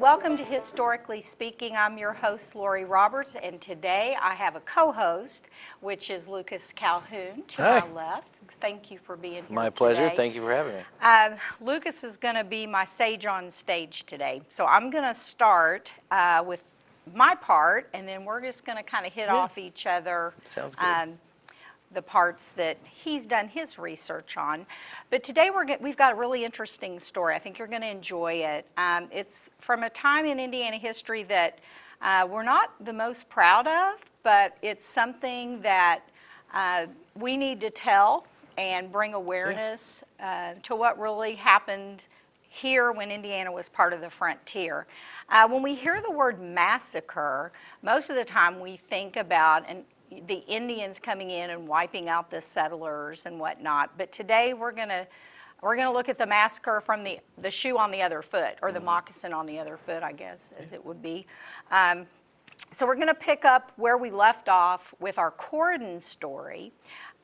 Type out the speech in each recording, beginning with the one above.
Welcome to Historically Speaking. I'm your host, Lori Roberts, and today I have a co-host, which is Lucas Calhoun to Hi. my left. Thank you for being here My pleasure. today. Thank you for having me. Lucas is going to be my sage on stage today. So I'm going to start with my part, and then we're just going to kind of hit off each other. Sounds good. The parts that he's done his research on. But today we've got a really interesting story. I think you're going to enjoy it. It's from a time in Indiana history that we're not the most proud of, but it's something that we need to tell and bring awareness to what really happened here when Indiana was part of the frontier. When we hear the word massacre, most of the time we think about the Indians coming in and wiping out the settlers and whatnot. But today we're gonna look at the massacre from the shoe on the other foot, or the moccasin on the other foot, I guess, as it would be. So we're gonna pick up where we left off with our Corydon story.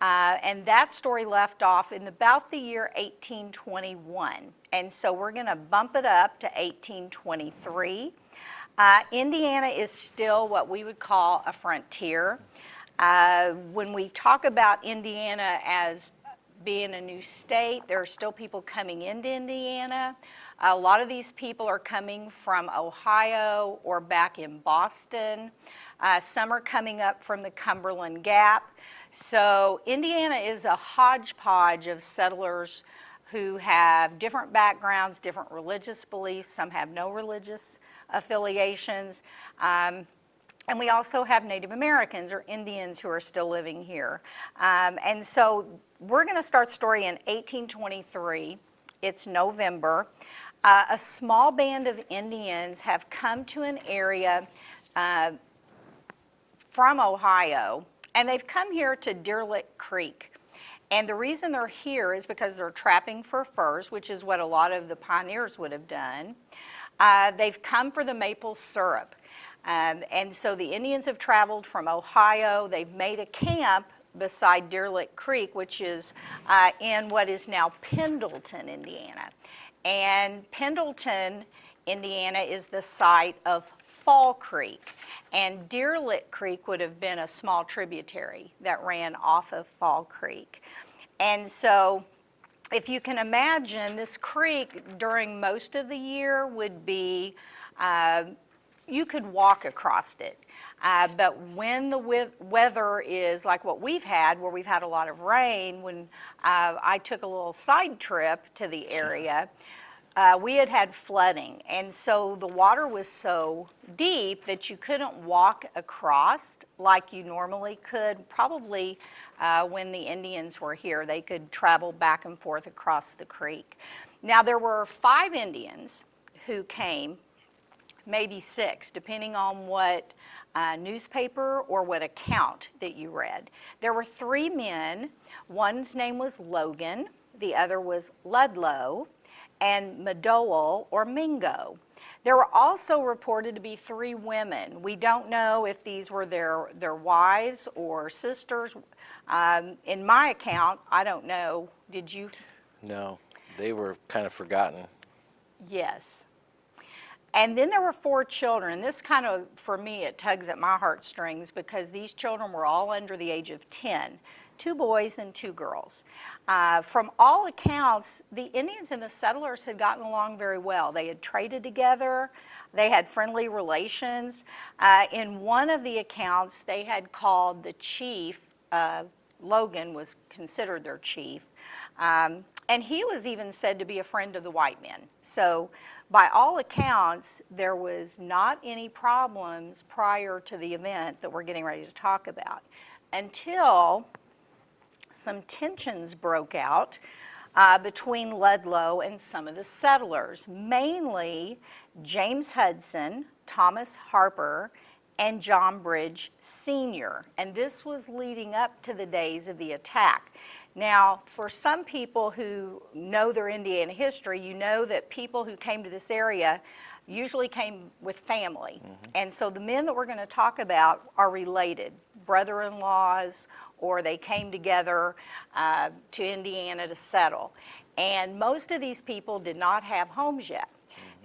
And that story left off in about the year 1821. And so we're gonna bump it up to 1823. Indiana is still what we would call a frontier. When we talk about Indiana as being a new state, there are still people coming into Indiana. A lot of these people are coming from Ohio or back in Boston. Some are coming up from the Cumberland Gap. So Indiana is a hodgepodge of settlers who have different backgrounds, different religious beliefs. Some have no religious affiliations. And we also have Native Americans or Indians who are still living here. And so we're going to start the story in 1823. It's November. A small band of Indians have come to an area from Ohio, and they've come here to Deer Lick Creek. And the reason they're here is because they're trapping for furs, which is what a lot of the pioneers would have done. They've come for the maple syrup. And so the Indians have traveled from Ohio. They've made a camp beside Deer Lick Creek, which is in what is now Pendleton, Indiana. And Pendleton, Indiana is the site of Fall Creek. And Deer Lick Creek would have been a small tributary that ran off of Fall Creek. And so if you can imagine, this creek during most of the year would be you could walk across it. But when the weather is like what we've had, where we've had a lot of rain, when I took a little side trip to the area, we had flooding. And so the water was so deep that you couldn't walk across like you normally could. Probably when the Indians were here, they could travel back and forth across the creek. Now there were 5 Indians who came, maybe 6, depending on what newspaper or what account that you read. There were 3 men. One's name was Logan, the other was Ludlow, and Madowell or Mingo. There were also reported to be 3 women. We don't know if these were their wives or sisters. In my account, I don't know. Did you? No, they were kind of forgotten. Yes. And then there were 4 children. This kind of, for me, it tugs at my heartstrings because these children were all under the age of 10, 2 boys and 2 girls. From all accounts, the Indians and the settlers had gotten along very well. They had traded together. They had friendly relations. In one of the accounts, they had called the chief, Logan was considered their chief, and he was even said to be a friend of the white men. So by all accounts, there was not any problems prior to the event that we're getting ready to talk about until some tensions broke out between Ludlow and some of the settlers, mainly James Hudson, Thomas Harper, and John Bridge Sr. And this was leading up to the days of the attack. Now, for some people who know their Indiana history, you know that people who came to this area usually came with family. And so the men that we're going to talk about are related, brother-in-laws, or they came together to Indiana to settle. And most of these people did not have homes yet.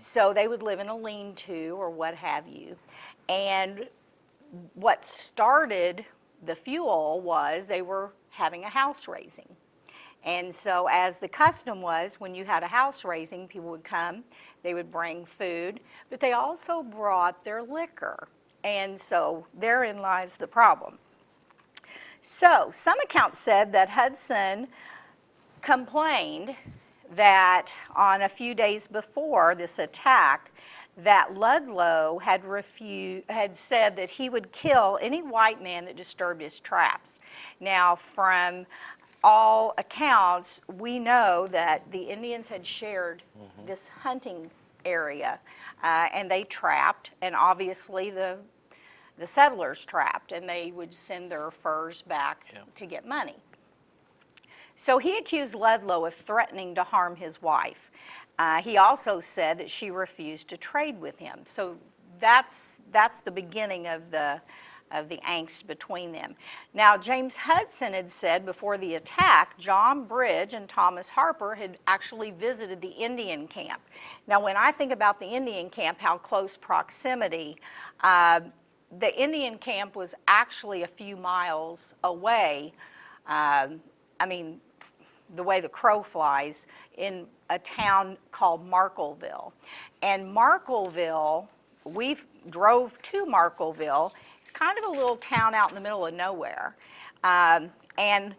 So they would live in a lean-to or what have you. And what started the fuel was they were having a house raising. And so as the custom was, when you had a house raising, people would come, they would bring food, but they also brought their liquor. And so therein lies the problem. So some accounts said that Hudson complained that on a few days before this attack, that Ludlow had said that he would kill any white man that disturbed his traps. Now, from all accounts, we know that the Indians had shared this hunting area, and they trapped, and obviously the settlers trapped, and they would send their furs back to get money. So he accused Ludlow of threatening to harm his wife. He also said that she refused to trade with him. So that's the beginning of the angst between them. Now, James Hudson had said before the attack, John Bridge and Thomas Harper had actually visited the Indian camp. Now, when I think about the Indian camp, how close proximity, the Indian camp was actually a few miles away. I mean, the way the crow flies, in a town called Markleville. And Markleville, we drove to Markleville. It's kind of a little town out in the middle of nowhere. And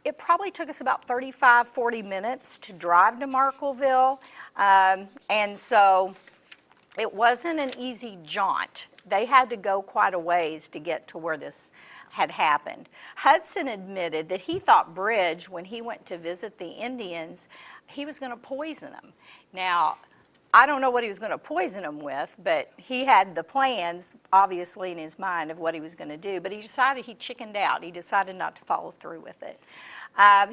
it probably took us about 35, 40 minutes to drive to Markleville. And so it wasn't an easy jaunt. They had to go quite a ways to get to where this had happened. Hudson admitted that he thought Bridge, when he went to visit the Indians, he was going to poison them. Now, I don't know what he was going to poison them with, but he had the plans, obviously, in his mind of what he was going to do, but he decided he chickened out. He decided not to follow through with it.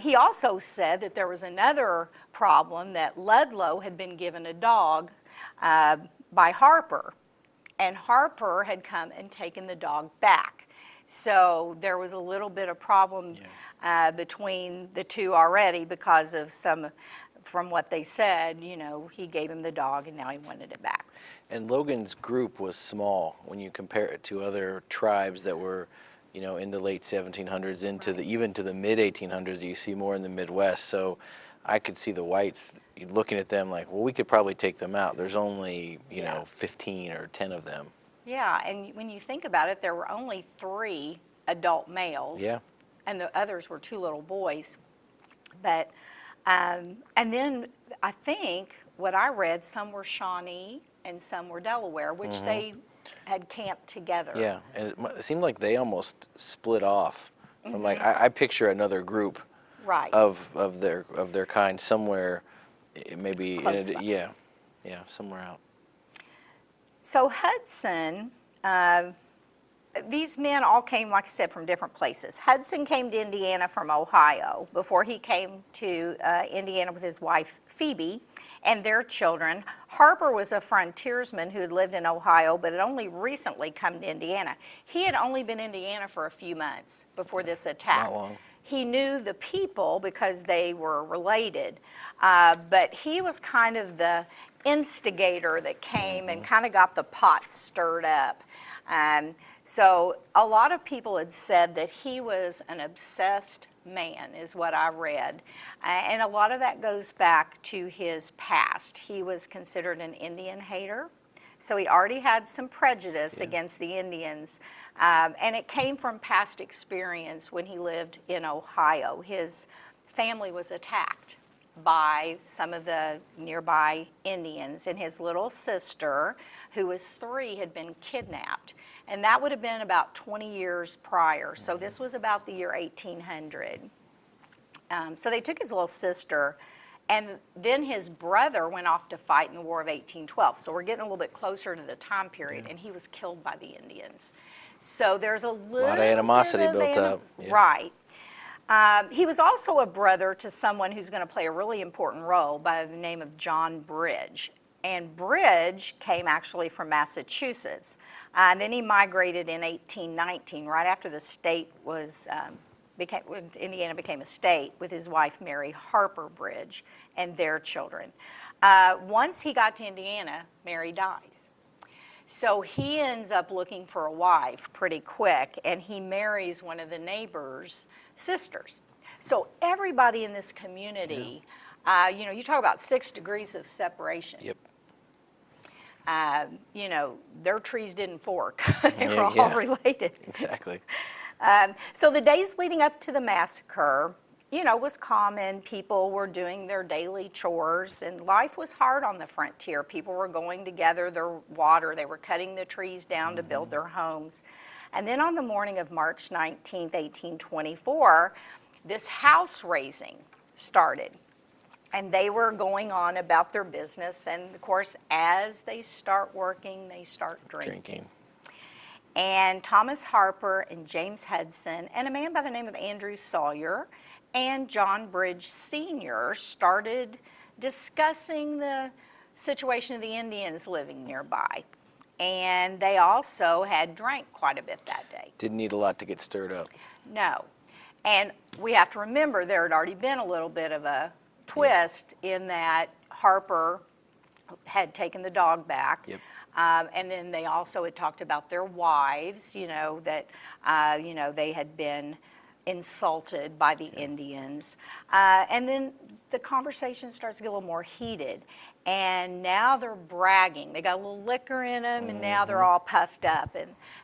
He also said that there was another problem, that Ludlow had been given a dog by Harper, and Harper had come and taken the dog back. So there was a little bit of problem between the two already because of from what they said, you know, he gave him the dog and now he wanted it back. And Logan's group was small when you compare it to other tribes that were, you know, in the late 1700s, into even to the mid 1800s. You see more in the Midwest. So I could see the whites looking at them like, well, we could probably take them out. There's only, you know, 15 or 10 of them. Yeah, and when you think about it, there were only 3 adult males. Yeah. And the others were 2 little boys. But, and then I think what I read, some were Shawnee and some were Delaware, which they had camped together. Yeah, and it seemed like they almost split off. From like I picture another group of their kind somewhere, maybe somewhere out. So Hudson, these men all came, like I said, from different places. Hudson came to Indiana from Ohio before he came to Indiana with his wife Phoebe and their children. Harper was a frontiersman who had lived in Ohio but had only recently come to Indiana. He had only been in Indiana for a few months before this attack. Not long. He knew the people because they were related, but he was kind of the instigator that came and kind of got the pot stirred up. So a lot of people had said that he was an obsessed man, is what I read. And a lot of that goes back to his past. He was considered an Indian hater. So he already had some prejudice against the Indians. And it came from past experience when he lived in Ohio. His family was attacked by some of the nearby Indians, and his little sister, who was 3, had been kidnapped. And that would have been about 20 years prior. So this was about the year 1800. So they took his little sister, and then his brother went off to fight in the War of 1812. So we're getting a little bit closer to the time period, and he was killed by the Indians. So there's a little lot of animosity built up. Yeah. Right. He was also a brother to someone who's going to play a really important role by the name of John Bridge. And Bridge came actually from Massachusetts. And then he migrated in 1819, right after the state was when Indiana became a state, with his wife Mary Harper Bridge and their children. Once he got to Indiana, Mary dies. So he ends up looking for a wife pretty quick, and he marries one of the neighbors' sisters. So everybody in this community, you talk about 6 degrees of separation. Yep. Their trees didn't fork. They were all related. Exactly. So the days leading up to the massacre, was common. People were doing their daily chores, and life was hard on the frontier. People were going to gather their water. They were cutting the trees down to build their homes. And then on the morning of March 19th, 1824, this house raising started. And they were going on about their business. And of course, as they start working, they start drinking. And Thomas Harper and James Hudson and a man by the name of Andrew Sawyer and John Bridge Sr. started discussing the situation of the Indians living nearby. And they also had drank quite a bit that day. Didn't need a lot to get stirred up. No. And we have to remember there had already been a little bit of a twist in that Harper had taken the dog back. Yep. And then they also had talked about their wives, that, they had been insulted by the Indians. And then the conversation starts to get a little more heated. And now they're bragging. They got a little liquor in them, and now they're all puffed up.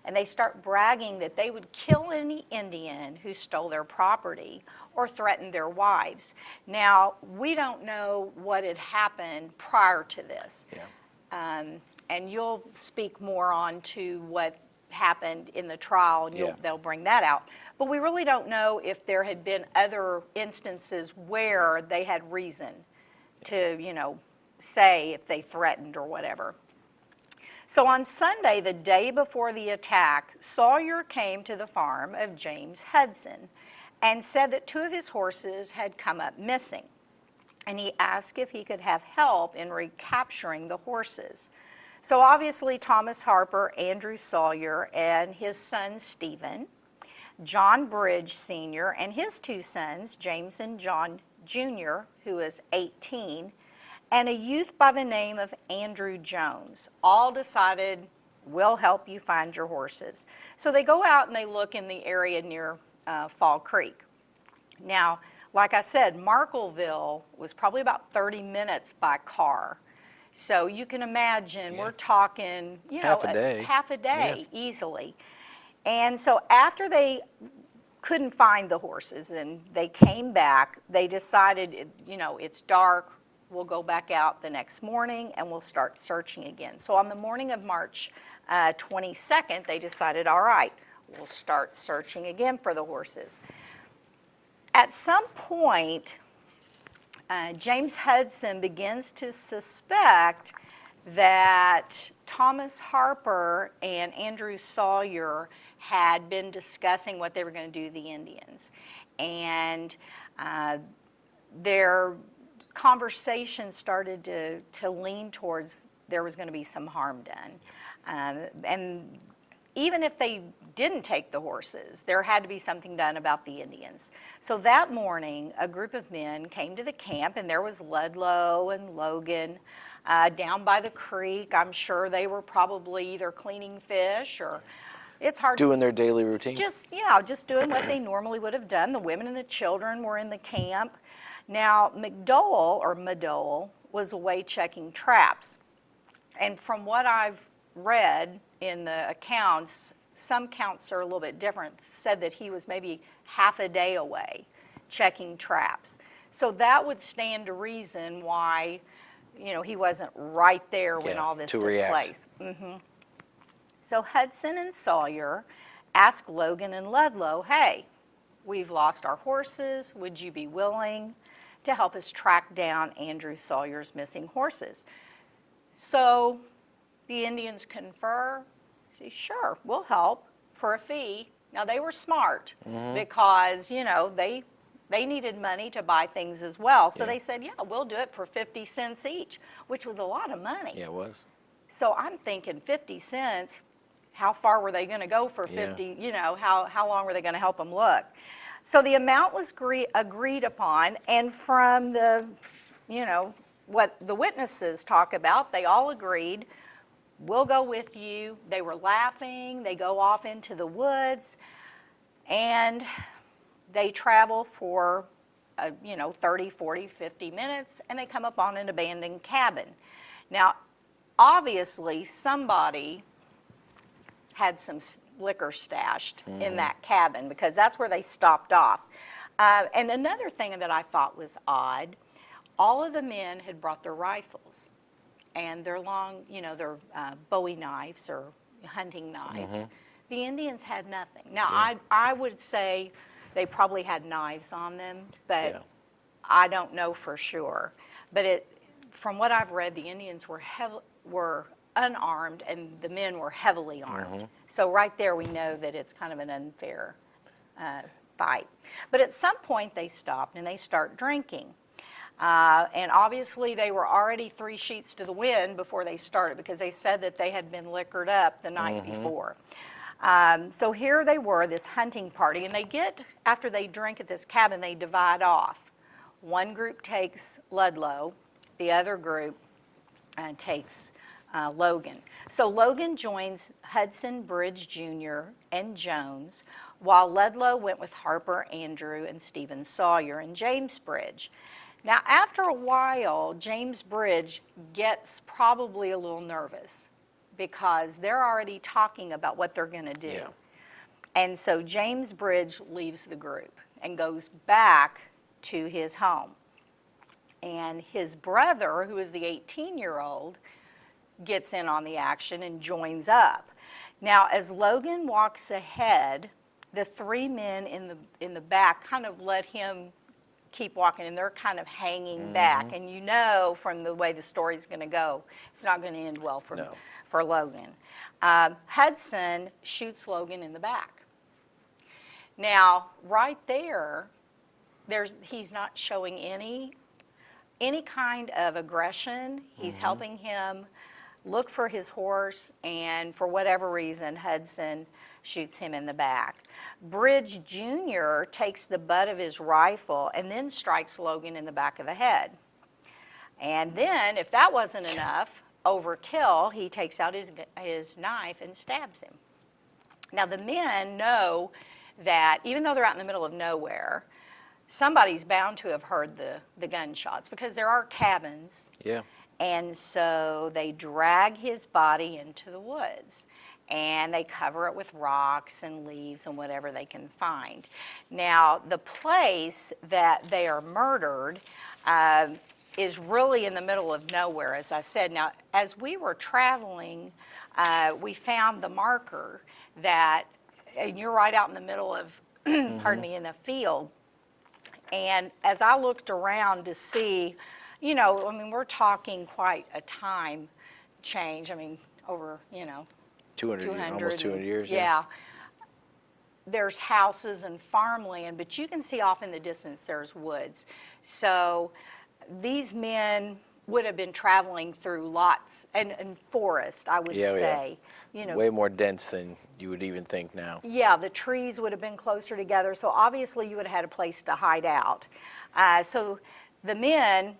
And they start bragging that they would kill any Indian who stole their property or threatened their wives. Now, we don't know what had happened prior to this. Yeah. And you'll speak more on to what happened in the trial, and they'll bring that out. But we really don't know if there had been other instances where they had reason to, say if they threatened or whatever. So on Sunday, the day before the attack, Sawyer came to the farm of James Hudson and said that 2 of his horses had come up missing. And he asked if he could have help in recapturing the horses. So obviously Thomas Harper, Andrew Sawyer, and his son Stephen, John Bridge Sr., and his 2 sons, James and John Jr., who is 18, and a youth by the name of Andrew Jones, all decided, we'll help you find your horses. So they go out and they look in the area near Fall Creek. Now, like I said, Markleville was probably about 30 minutes by car. So you can imagine, we're talking, half a day easily. And so after they couldn't find the horses and they came back, they decided, it's dark, we'll go back out the next morning and we'll start searching again. So on the morning of March 22nd, they decided, all right, we'll start searching again for the horses. At some point, James Hudson begins to suspect that Thomas Harper and Andrew Sawyer had been discussing what they were going to do to the Indians. And their conversation started to lean towards there was going to be some harm done. And even if they didn't take the horses, there had to be something done about the Indians. So that morning, a group of men came to the camp, and there was Ludlow and Logan down by the creek. I'm sure they were probably either cleaning fish or it's hard doing their daily routine. Just doing what they normally would have done. The women and the children were in the camp. Now, McDowell was away checking traps. And from what I've read in the accounts, some counts are a little bit different, said that he was maybe half a day away checking traps. So that would stand to reason why, he wasn't right there when all this took place. So Hudson and Sawyer asked Logan and Ludlow, hey, we've lost our horses. Would you be willing to help us track down Andrew Sawyer's missing horses? So the Indians confer, say, sure, we'll help for a fee. Now they were smart because, they needed money to buy things as well. So they said, yeah, we'll do it for 50 cents each, which was a lot of money. Yeah, it was. So I'm thinking 50 cents, how far were they going to go for 50, how long were they going to help them look? So the amount was agreed upon, and from the, what the witnesses talk about, they all agreed, we'll go with you. They were laughing. They go off into the woods, and they travel for, 30, 40, 50 minutes, and they come up on an abandoned cabin. Now, obviously, somebody had some liquor stashed in that cabin because that's where they stopped off. And another thing that I thought was odd, all of the men had brought their rifles and their long, their Bowie knives or hunting knives. The Indians had nothing. Now, I would say they probably had knives on them, but I don't know for sure. But from what I've read, the Indians were unarmed and the men were heavily armed. So right there we know that it's kind of an unfair fight. But at some point they stopped and they start drinking. And obviously they were already 3 sheets to the wind before they started because they said that they had been liquored up the night before. So here they were, this hunting party, and after they drink at this cabin, they divide off. One group takes Ludlow, the other group takes Logan. So Logan joins Hudson, Bridge Jr., and Jones, while Ludlow went with Harper, Andrew, and Stephen Sawyer, and James Bridge. Now, after a while, James Bridge gets probably a little nervous because they're already talking about what they're going to do. Yeah. And so James Bridge leaves the group and goes back to his home. And his brother, who is the 18-year-old, gets in on the action and joins up. Now, as Logan walks ahead, the 3 men in the back kind of let him keep walking, and they're kind of hanging back. And from the way the story's going to go, it's not going to end well for Logan. Hudson shoots Logan in the back. Now, right there, he's not showing any kind of aggression. He's helping him look for his horse, and for whatever reason, Hudson shoots him in the back. Bridge Jr. takes the butt of his rifle and then strikes Logan in the back of the head. And then, if that wasn't enough, overkill, he takes out his knife and stabs him. Now, the men know that even though they're out in the middle of nowhere, somebody's bound to have heard the gunshots because there are cabins. Yeah. And so they drag his body into the woods and they cover it with rocks and leaves and whatever they can find. Now, the place that they are murdered is really in the middle of nowhere, as I said. Now, as we were traveling, we found the marker and you're right out in the middle of, pardon me, in the field. And as I looked around to see, we're talking quite a time change. Over, 200, almost 200 years. Yeah. There's houses and farmland, but you can see off in the distance there's woods. So these men would have been traveling through lots and forest, I would say. Way more dense than you would even think now. Yeah, the trees would have been closer together, so obviously you would have had a place to hide out. So the men,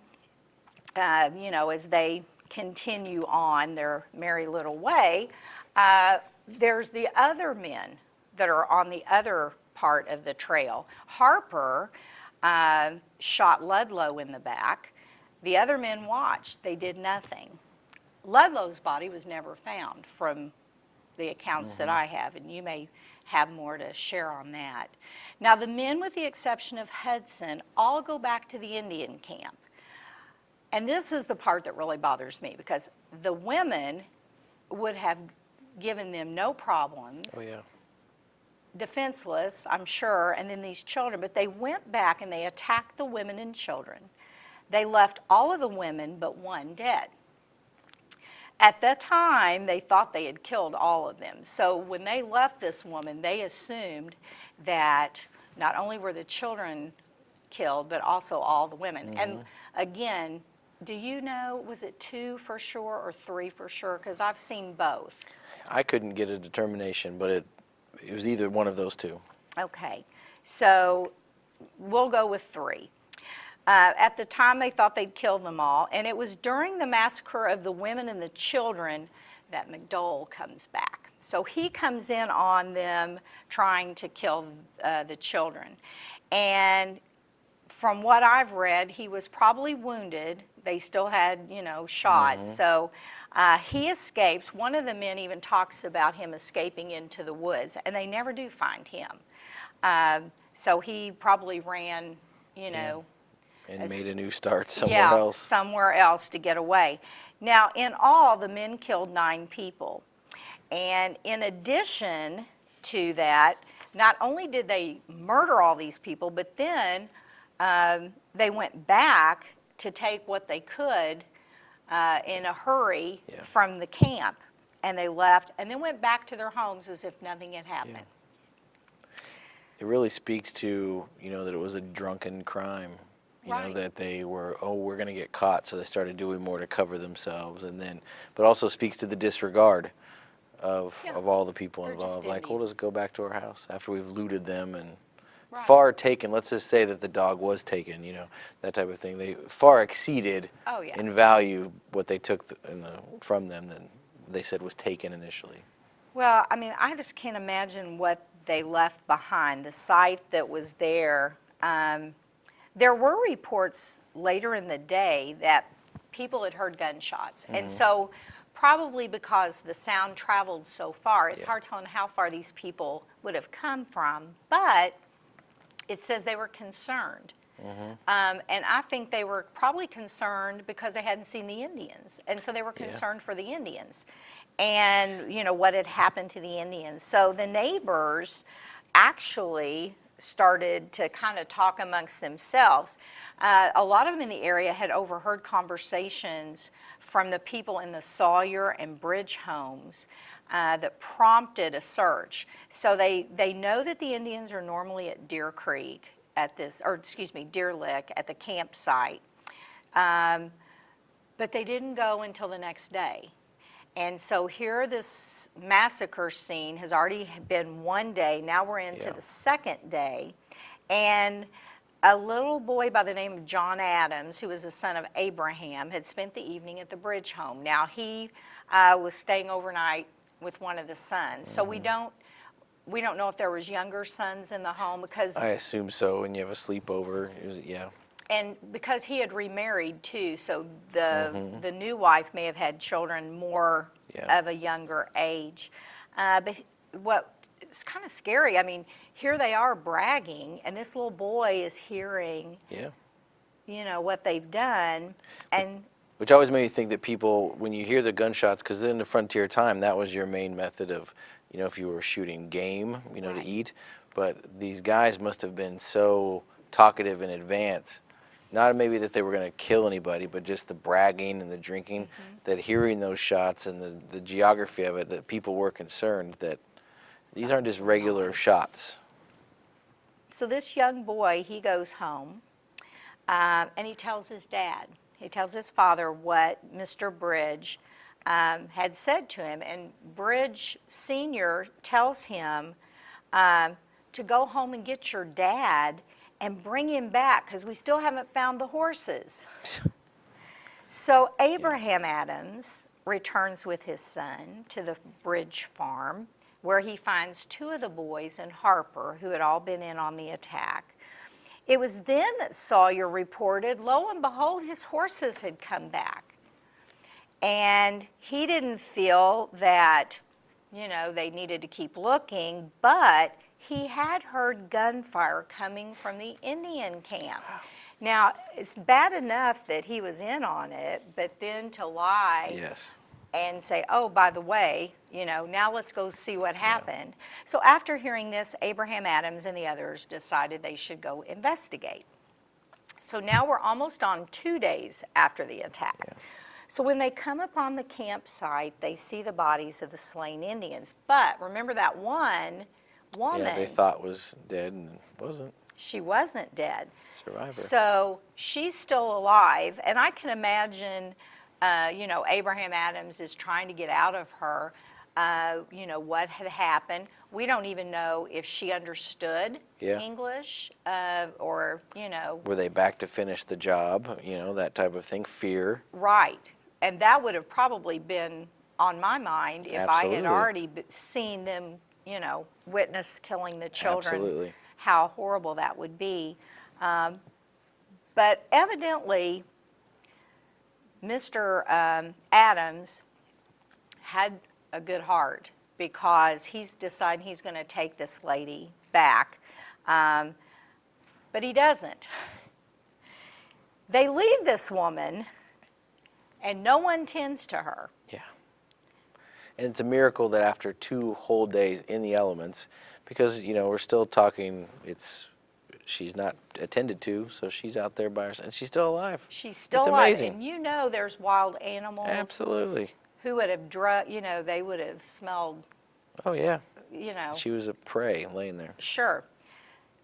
as they continue on their merry little way, there's the other men that are on the other part of the trail. Harper shot Ludlow in the back. The other men watched. They did nothing. Ludlow's body was never found from the accounts that I have, and you may have more to share on that. Now, the men, with the exception of Hudson, all go back to the Indian camp. And this is the part that really bothers me, because the women would have given them no problems. Oh, yeah. Defenseless, I'm sure, and then these children, but they went back and they attacked the women and children. They left all of the women but one dead. At that time, they thought they had killed all of them. So when they left this woman, they assumed that not only were the children killed, but also all the women. And again, do you know, was it 2 for sure or 3 for sure? Because I've seen both. I couldn't get a determination, but it was either one of those two. Okay. So we'll go with 3. At the time, they thought they'd killed them all, and it was during the massacre of the women and the children that McDowell comes back. So he comes in on them trying to kill the children. And from what I've read, he was probably wounded. They still had, shots. So he escapes. One of the men even talks about him escaping into the woods, and they never do find him. So he probably ran, And made a new start somewhere else. Somewhere else to get away. Now, in all, the men killed 9 people. And in addition to that, not only did they murder all these people, but then they went back to take what they could in a hurry from the camp. And they left and then went back to their homes as if nothing had happened. Yeah. It really speaks to, that it was a drunken crime. That they were, we're going to get caught, so they started doing more to cover themselves, but also speaks to the disregard of all the people involved. Like, we'll just go back to our house after we've looted them and far taken. Let's just say that the dog was taken, that type of thing. They far exceeded in value what they took from them than they said was taken initially. Well, I mean, I just can't imagine what they left behind, the site that was there. There were reports later in the day that people had heard gunshots. And so probably because the sound traveled so far, it's hard telling how far these people would have come from. But it says they were concerned. And I think they were probably concerned because they hadn't seen the Indians. And so they were concerned for the Indians and, what had happened to the Indians. So the neighbors actually started to kind of talk amongst themselves. A lot of them in the area had overheard conversations from the people in the Sawyer and Bridge homes that prompted a search. So they know that the Indians are normally at Deer Creek Deer Lick at the campsite. But they didn't go until the next day. And so here this massacre scene has already been one day. Now we're into the second day. And a little boy by the name of John Adams, who was the son of Abraham, had spent the evening at the Bridge home. Now he was staying overnight with one of the sons. So we don't know if there was younger sons in the home because I assume so. When you have a sleepover, And because he had remarried too, so the new wife may have had children more of a younger age. But it's kind of scary. I mean, here they are bragging, and this little boy is hearing, what they've done, and which always made me think that people, when you hear the gunshots, because in the frontier time, that was your main method of, if you were shooting game, to eat. But these guys must have been so talkative in advance. Not maybe that they were going to kill anybody, but just the bragging and the drinking, that hearing those shots and the geography of it, that people were concerned that these aren't just regular shots. So this young boy, he goes home, and he tells his dad. He tells his father what Mr. Bridge had said to him. And Bridge Sr. tells him to go home and get your dad and bring him back because we still haven't found the horses. So Abraham Adams returns with his son to the Bridge farm where he finds 2 of the boys and Harper who had all been in on the attack. It was then that Sawyer reported, lo and behold, his horses had come back. And he didn't feel that, they needed to keep looking, but he had heard gunfire coming from the Indian camp. Now, it's bad enough that he was in on it, but then to lie and say, oh, by the way, now let's go see what happened. So after hearing this, Abraham Adams and the others decided they should go investigate. So now we're almost on 2 days after the attack. So when they come upon the campsite, they see the bodies of the slain Indians. But remember that one woman they thought was dead and wasn't. She wasn't dead. Survivor. So she's still alive, and I can imagine, Abraham Adams is trying to get out of her. you know, what had happened. We don't even know if she understood Yeah. English or, you know. Were they back to finish the job? You know, that type of thing. Fear. Right. And that would have probably been on my mind if I had Absolutely. already seen them, you know, witness killing the children. Absolutely. How horrible that would be. But evidently, Mr. Adams had a good heart because he's decided he's going to take this lady back. But he doesn't. They leave this woman, and no one tends to her. Yeah. And it's a miracle that after 2 whole days in the elements, because, you know, we're still talking, she's not attended to, so she's out there by herself, and she's still alive. She's still It's alive. amazing. And you know there's wild animals. Absolutely. Who would have, you know, they would have smelled, Oh, yeah. you know. She was a prey laying there. Sure.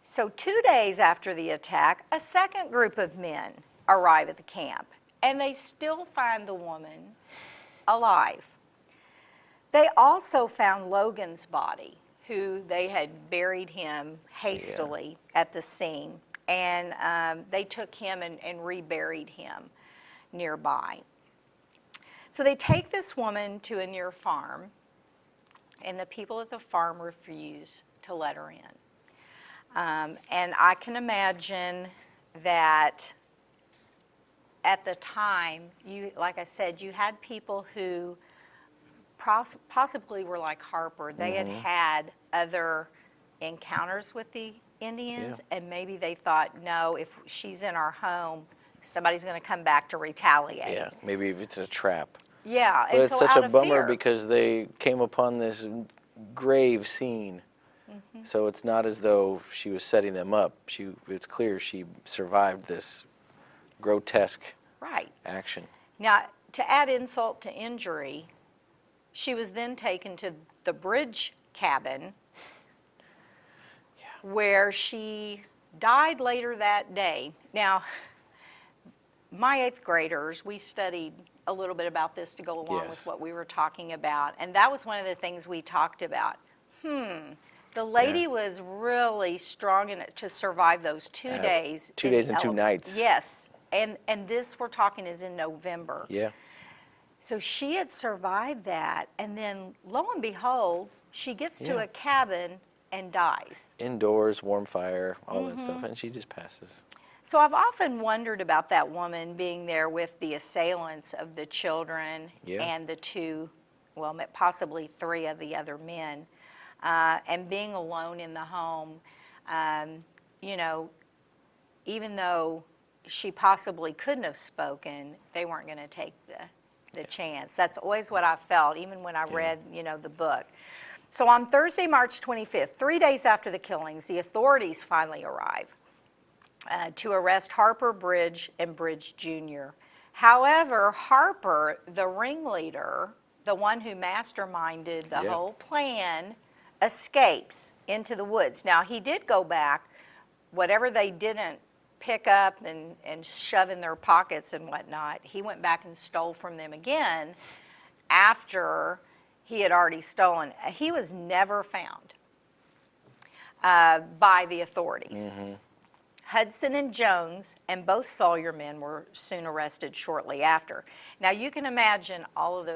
So 2 days after the attack, a second group of men arrive at the camp, and they still find the woman alive. They also found Logan's body, who they had buried him hastily at the scene, and they took him and reburied him nearby. So they take this woman to a near farm, and the people at the farm refuse to let her in. And I can imagine that at the time, like I said, you had people who possibly were like Harper. They had had other encounters with the Indians, and maybe they thought, no, if she's in our home, somebody's going to come back to retaliate. Yeah, maybe if it's a trap. Yeah, But and it's so such out a of bummer fear. because they came upon this grave scene. So it's not as though she was setting them up. It's clear she survived this grotesque Right. action. Now, to add insult to injury, she was then taken to the bridge cabin where she died later that day. Now, my 8th graders, we studied a little bit about this to go along with Yes. what we were talking about, and that was one of the things we talked about. The lady Yeah. was really strong enough to survive those 2 days. 2 in days the and 2 elements. nights. Yes, and this we're talking is in November. Yeah. So she had survived that, and then lo and behold, she gets to Yeah. a cabin and dies. Indoors, warm fire, all that stuff, and she just passes. So I've often wondered about that woman being there with the assailants of the children Yeah. and the 2, well, possibly 3 of the other men, and being alone in the home. You know, even though she possibly couldn't have spoken, they weren't going to take the chance. That's always what I felt, even when I read, you know, the book. So on Thursday, March 25th, 3 days after the killings, the authorities finally arrive to arrest Harper, Bridge, and Bridge Jr. However, Harper, the ringleader, the one who masterminded the whole plan, escapes into the woods. Now, he did go back, whatever they didn't pick up and shove in their pockets and whatnot, he went back and stole from them again after he had already stolen. He was never found by the authorities. Hudson and Jones and both Sawyer men were soon arrested shortly after. Now you can imagine all of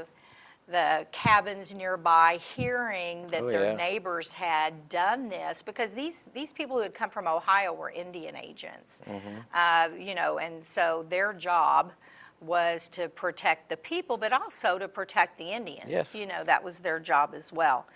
the cabins nearby hearing that their neighbors had done this, because these people who had come from Ohio were Indian agents, you know, and so their job was to protect the people, but also to protect the Indians. Yes. You know, that was their job as well.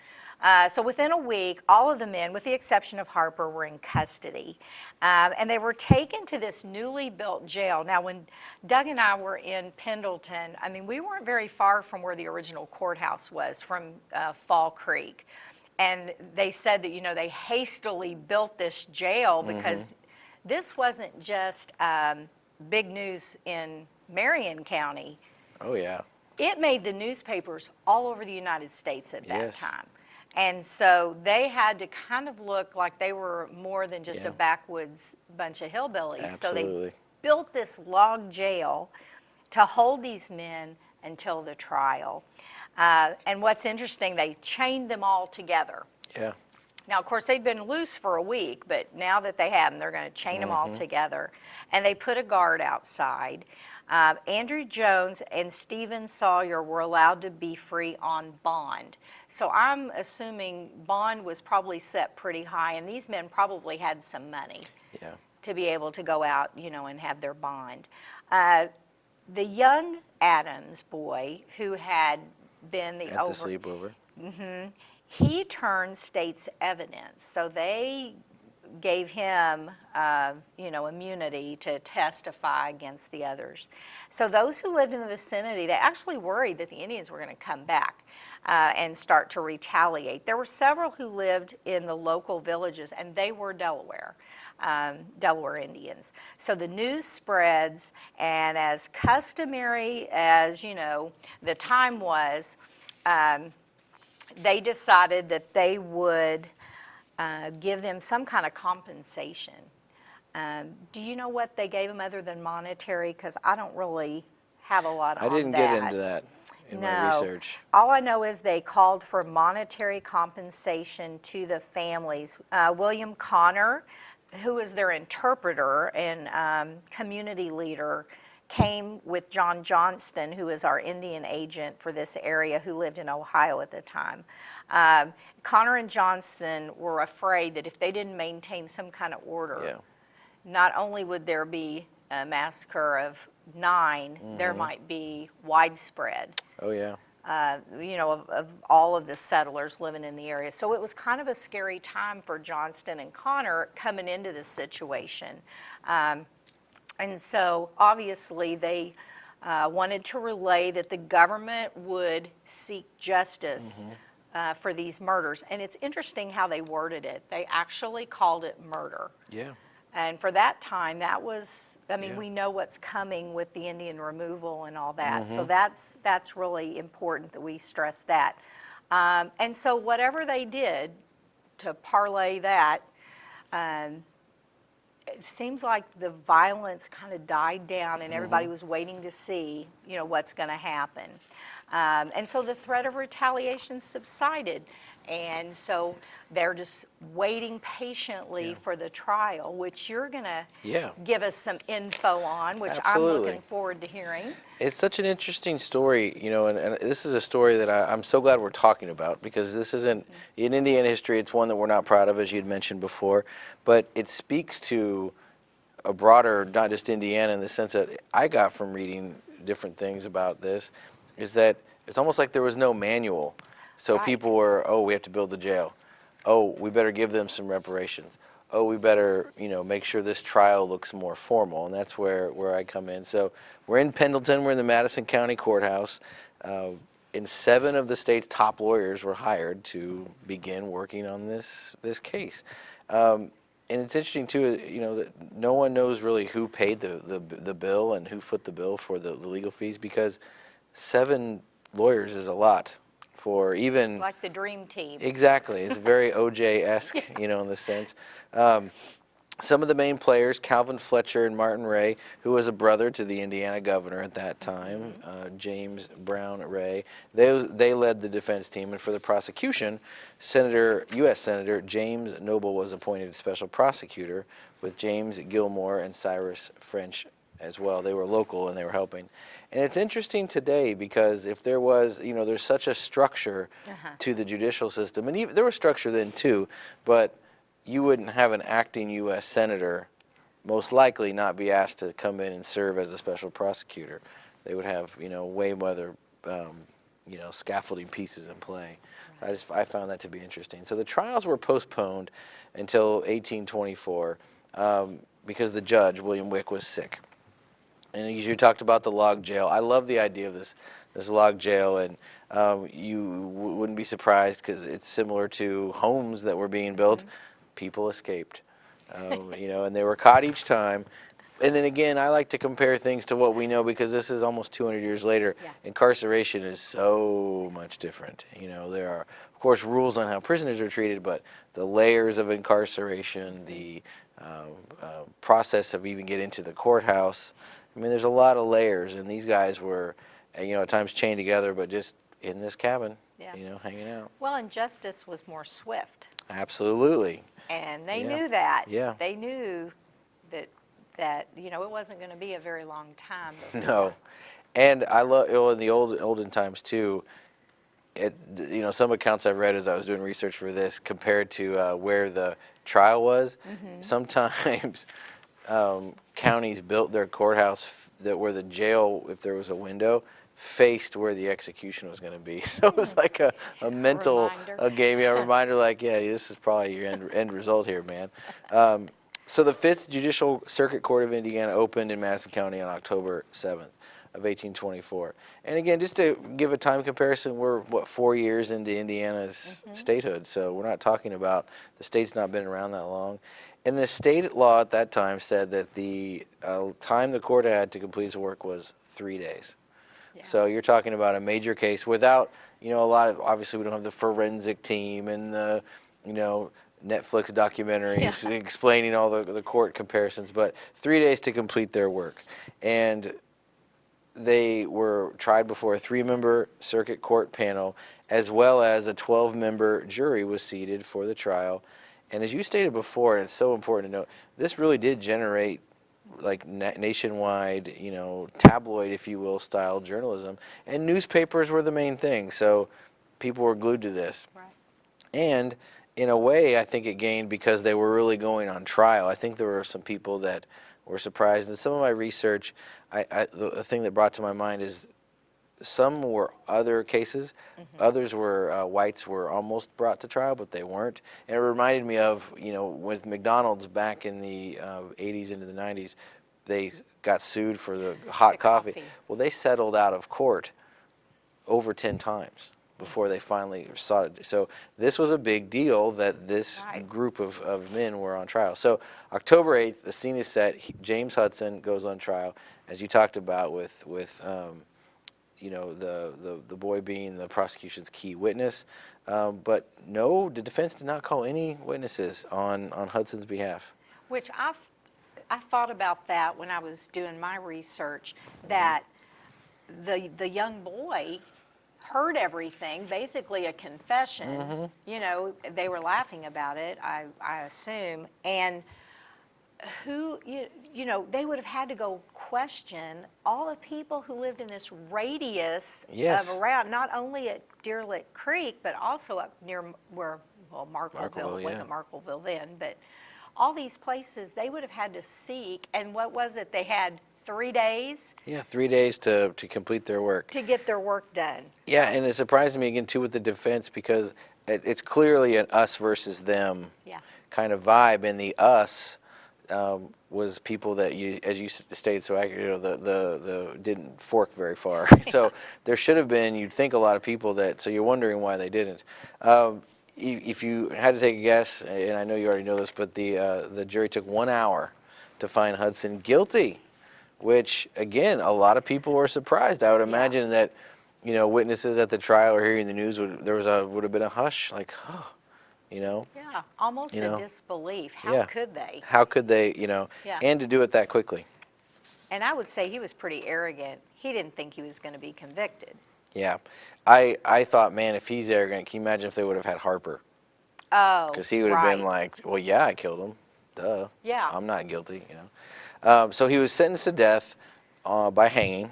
So within a week, all of the men, with the exception of Harper, were in custody. And they were taken to this newly built jail. Now, when Doug and I were in Pendleton, I mean, we weren't very far from where the original courthouse was, from Fall Creek. And they said that, you know, they hastily built this jail because this wasn't just big news in Marion County. Oh, yeah. It made the newspapers all over the United States at that Yes. time. And so they had to kind of look like they were more than just a backwoods bunch of hillbillies. So Absolutely. they built this log jail to hold these men until the trial. And what's interesting, they chained them all together. Yeah. Now, of course, they'd been loose for a week, but now that they have them, they're going to chain them all together. And they put a guard outside. Andrew Jones and Stephen Sawyer were allowed to be free on bond. So I'm assuming bond was probably set pretty high, and these men probably had some money Yeah. to be able to go out, and have their bond. The young Adams boy who had been the At the sleepover. he turned state's evidence. So they gave him, immunity to testify against the others. So those who lived in the vicinity, they actually worried that the Indians were going to come back and start to retaliate. There were several who lived in the local villages, and they were Delaware Indians. So the news spreads, and as customary as, the time was, they decided that they would give them some kind of compensation. Do you know what they gave them other than monetary? Because I don't really have a lot on that. I didn't get into that in my research. All I know is they called for monetary compensation to the families. William Connor, who was their interpreter and community leader, came with John Johnston, who is our Indian agent for this area, who lived in Ohio at the time. Connor and Johnston were afraid that if they didn't maintain some kind of order, not only would there be a massacre of 9, there might be widespread. Oh, yeah. Of all of the settlers living in the area. So it was kind of a scary time for Johnston and Connor coming into this situation. And so obviously they wanted to relay that the government would seek justice for these murders. And it's interesting how they worded it. They actually called it murder. Yeah. And for that time, that was, we know what's coming with the Indian removal and all that. So that's really important that we stress that. And so whatever they did to parlay that, it seems like the violence kind of died down, and everybody was waiting to see, what's going to happen. And so the threat of retaliation subsided. And so they're just waiting patiently for the trial, which you're going to give us some info on, which Absolutely. I'm looking forward to hearing. It's such an interesting story, and this is a story that I'm so glad we're talking about, because this isn't, in Indiana history, it's one that we're not proud of, as you'd mentioned before, but it speaks to a broader, not just Indiana, in the sense that I got from reading different things about this, is that it's almost like there was no manual. So people were, we have to build the jail. Oh, we better give them some reparations. Oh, we better, make sure this trial looks more formal. And that's where I come in. So we're in Pendleton. We're in the Madison County Courthouse. And 7 of the state's top lawyers were hired to begin working on this case. And it's interesting, too, that no one knows really who paid the bill and who foot the bill for the legal fees, because 7 lawyers is a lot. For even like the dream team. Exactly. It's very OJ-esque, in the sense. Some of the main players, Calvin Fletcher and Martin Ray, who was a brother to the Indiana governor at that time, James Brown Ray, they led the defense team. And for the prosecution, U.S. Senator James Noble was appointed special prosecutor, with James Gilmore and Cyrus French as well. They were local and they were helping. And it's interesting today, because if there was, there's such a structure to the judicial system, and even, there was structure then too, but you wouldn't have an acting U.S. senator most likely not be asked to come in and serve as a special prosecutor. They would have, way other, scaffolding pieces in play. I found that to be interesting. So the trials were postponed until 1824 because the judge, William Wick, was sick. And you talked about the log jail. I love the idea of this log jail, and you wouldn't be surprised, because it's similar to homes that were being built. People escaped, and they were caught each time. And then again, I like to compare things to what we know, because this is almost 200 years later. Incarceration is so much different. There are, of course, rules on how prisoners are treated, but the layers of incarceration, the process of even getting to the courthouse. There's a lot of layers, and these guys were, at times chained together, but just in this cabin, Yeah. hanging out. Well, and justice was more swift. Absolutely. And they Yeah. knew that. Yeah. They knew that it wasn't going to be a very long time before. No. And I love, in the olden times too, some accounts I've read as I was doing research for this, compared to where the trial was, sometimes counties built their courthouse where the jail, if there was a window, faced where the execution was going to be. So it was like a mental Reminder. game, reminder, like, yeah, this is probably your end result here, man. So the 5th Judicial Circuit Court of Indiana opened in Madison County on October 7th of 1824. And again, just to give a time comparison, we're, 4 years into Indiana's statehood, so we're not talking about, the state's not been around that long. And the state law at that time said that the time the court had to complete its work was 3 days. Yeah. So you're talking about a major case without, a lot of, obviously we don't have the forensic team and the, Netflix documentaries explaining all the court comparisons, but 3 days to complete their work. And they were tried before a 3-member circuit court panel, as well as a 12-member jury was seated for the trial. And as you stated before, and it's so important to note, this really did generate like nationwide, tabloid, if you will, style journalism. And newspapers were the main thing, so people were glued to this. Right. And in a way, I think it gained because they were really going on trial. I think there were some people that were surprised. In some of my research, the thing that brought to my mind is some were other cases. Others were whites were almost brought to trial, but they weren't. And it reminded me of, with McDonald's back in the 80s into the 90s, they got sued for the hot coffee. Well, they settled out of court over 10 times before they finally sought it. So this was a big deal that this group of men were on trial. So October 8th, the scene is set. James Hudson goes on trial, as you talked about with the boy being the prosecution's key witness. But no, the defense did not call any witnesses on Hudson's behalf. Which I thought about that when I was doing my research, that the young boy heard everything, basically a confession. They were laughing about it, I assume, and they would have had to go question all the people who lived in this radius of around, not only at Deer Lick Creek, but also up near where, Markleville, it wasn't Markleville then, but all these places they would have had to seek, and what was it, they had 3 days? Yeah, 3 days to complete their work. To get their work done. Yeah, and it surprised me again too with the defense, because it's clearly an us versus them kind of vibe, and the us was people that as you stated so accurately, the didn't fork very far. So there should have been, you'd think, a lot of people that, so you're wondering why they didn't. If you had to take a guess, and I know you already know this, but the jury took 1 hour to find Hudson guilty, which again, a lot of people were surprised. I would imagine that, witnesses at the trial or hearing the news would have been a hush, like, oh. Yeah, almost a disbelief. How could they? How could they, and to do it that quickly. And I would say he was pretty arrogant. He didn't think he was going to be convicted. Yeah. I thought, man, if he's arrogant, can you imagine if they would have had Harper? Oh, because he would have been like, well, yeah, I killed him. Duh. Yeah. I'm not guilty, So he was sentenced to death by hanging,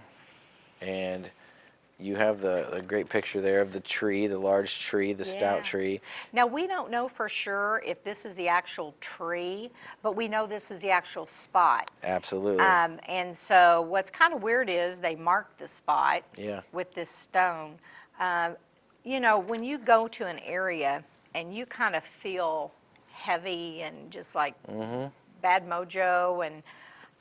and you have the great picture there of the tree, the large tree, the stout tree. Now, we don't know for sure if this is the actual tree, but we know this is the actual spot. Absolutely. And so what's kind of weird is they marked the spot with this stone. When you go to an area and you kind of feel heavy and just like bad mojo, and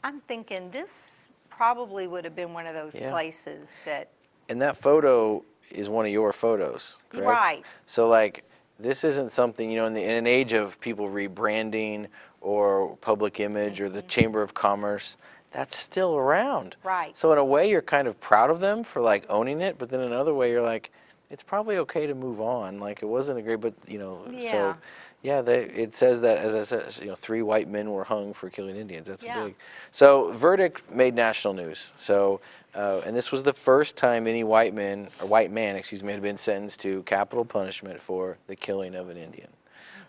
I'm thinking this probably would have been one of those places that... And that photo is one of your photos, correct? Right. So, like, this isn't something, in an age of people rebranding or public image or the Chamber of Commerce, that's still around. Right. So, in a way, you're kind of proud of them for, like, owning it, but then in another way, you're like, it's probably okay to move on. Like, it wasn't a great, but, Yeah. so, yeah, it says that, as I said, 3 white men were hung for killing Indians. That's Yeah. big. So, verdict made national news. So, and this was the first time any white man, excuse me, had been sentenced to capital punishment for the killing of an Indian.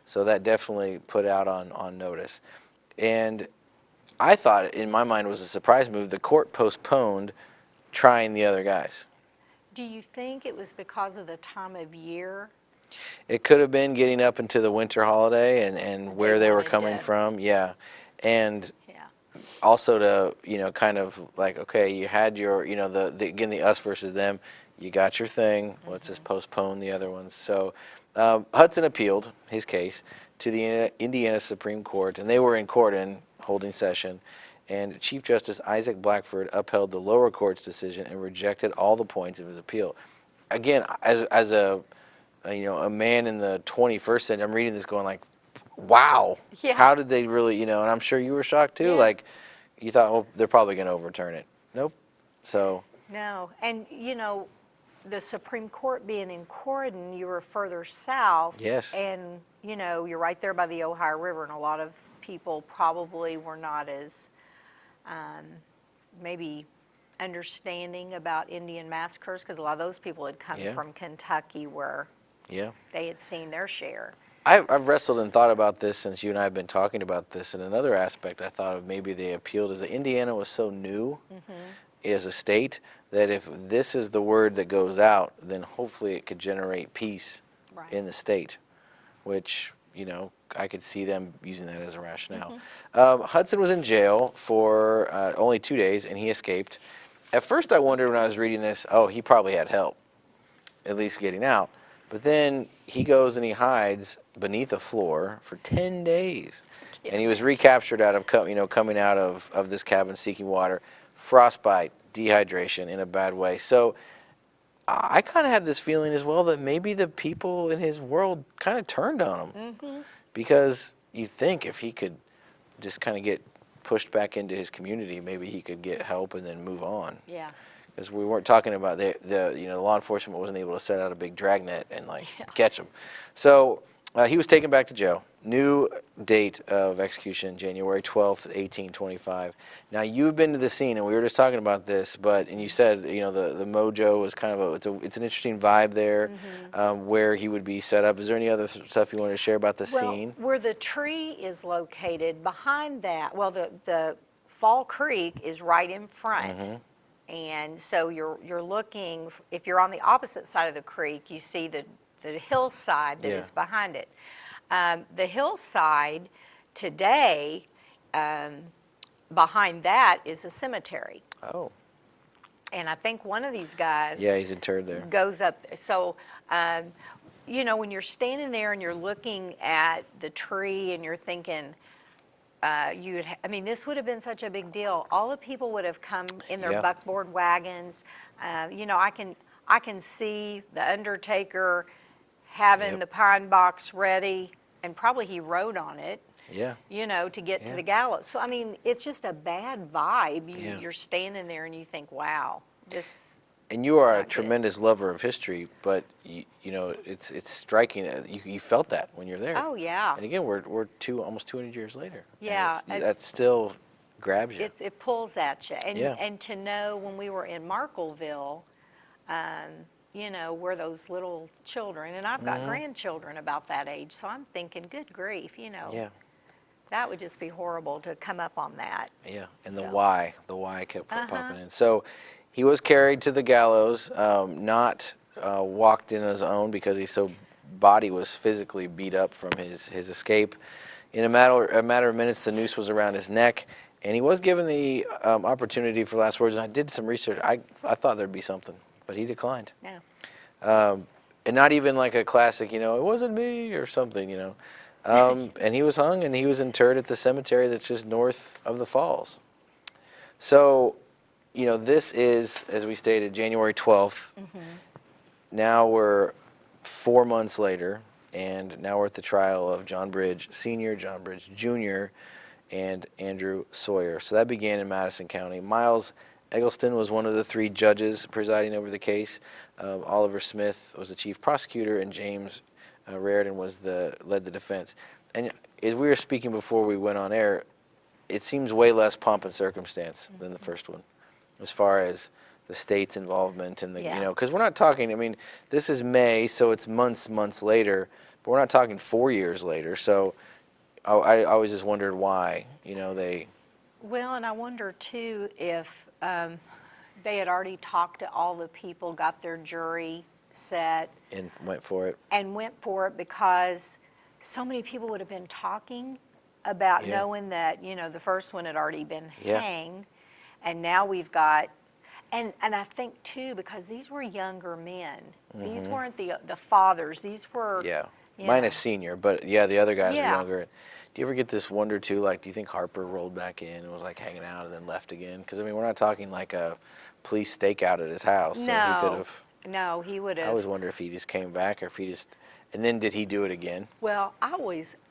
So that definitely put out on notice. And I thought, in my mind, was a surprise move. The court postponed trying the other guys. Do you think it was because of the time of year? It could have been getting up into the winter holiday and where they were wanted coming to- from, yeah. And Yeah. also to, kind of like, okay, you had your, again, the us versus them, you got your thing, let's just postpone the other ones. So Hudson appealed his case to the Indiana Supreme Court, and they were in court and holding session. And Chief Justice Isaac Blackford upheld the lower court's decision and rejected all the points of his appeal. Again, as a man in the 21st century, I'm reading this going like, wow, Yeah. how did they really, and I'm sure you were shocked too. Yeah. Like, you thought, well, they're probably going to overturn it. Nope. So, No, and the Supreme Court being in Corydon, you were further south. Yes. And, you're right there by the Ohio River, and a lot of people probably were not as maybe understanding about Indian massacres, because a lot of those people had come Yeah. from Kentucky where yeah. they had seen their share. I've wrestled and thought about this since you and I have been talking about this. And another aspect I thought of maybe they appealed is that Indiana was so new as a state that if this is the word that goes out, then hopefully it could generate peace Right. in the state, which, I could see them using that as a rationale. Hudson was in jail for only 2 days, and he escaped. At first I wondered when I was reading this, oh, he probably had help, at least getting out. But then he goes and he hides beneath a floor for 10 days. And he was recaptured out of, coming out of this cabin seeking water, frostbite, dehydration in a bad way. So I kind of had this feeling as well that maybe the people in his world kind of turned on him. Because you think if he could just kind of get pushed back into his community, maybe he could get help and then move on. Yeah. Because we weren't talking about the law enforcement wasn't able to set out a big dragnet and catch him. So he was taken back to jail. New date of execution, January 12th, 1825. Now you've been to the scene, and we were just talking about this, and you said the mojo was kind of it's an interesting vibe there, where he would be set up. Is there any other stuff you want to share about the scene? Where the tree is located, behind that, the Fall Creek is right in front. And so you're looking, if you're on the opposite side of the creek, you see the hillside that is behind it. The hillside today, behind that is a cemetery. Oh. And I think one of these guys He's interred there. goes up. So, when you're standing there and you're looking at the tree and you're thinking, this would have been such a big deal. All the people would have come in their buckboard wagons. I can see the undertaker having the pine box ready, and probably he rode on it. Yeah. To get to the gallows. So it's just a bad vibe. You're standing there and you think, wow, this. And you are a not good. tremendous lover of history, but it's striking. You felt that when you're there. Oh yeah. And again, we're almost 200 years later. and Yeah, that still grabs you. It pulls at you, and Yeah. and to know when we were in Markleville, we're those little children, and I've got grandchildren about that age, so I'm thinking, good grief, Yeah. that would just be horrible to come up on that. Yeah, and the So. why kept popping in. So he was carried to the gallows, not walked in on his own because body was physically beat up from his escape. In a matter of minutes, the noose was around his neck, and he was given the opportunity for last words. And I did some research. I thought there'd be something, but he declined. Yeah. And not even like a classic, it wasn't me or something, And he was hung and he was interred at the cemetery that's just north of the falls. So, this is, as we stated, January 12th. Now we're 4 months later, and now we're at the trial of John Bridge Sr., John Bridge Jr., and Andrew Sawyer. So that began in Madison County. Miles, Eggleston was one of the 3 judges presiding over the case. Oliver Smith was the chief prosecutor, and James Raridan led the defense. And as we were speaking before we went on air, it seems way less pomp and circumstance than the first one, as far as the state's involvement and because we're not talking. I mean, this is May, so it's months later, but we're not talking 4 years later. So I always just wondered why, they. Well, and I wonder too if they had already talked to all the people, got their jury set. And went for it. And went for it because so many people would have been talking about knowing that, the first one had already been hanged. And now we've got, and I think too, because these were younger men. These weren't the fathers. These were. Yeah. Minus senior, but the other guys are younger. Do you ever get this wonder too, like, do you think Harper rolled back in and was like hanging out and then left again? Because I mean, we're not talking like a police stakeout at his house. No, so he could have. No, he would have. I always wonder if he just came back or if he just, and then did he do it again? Well,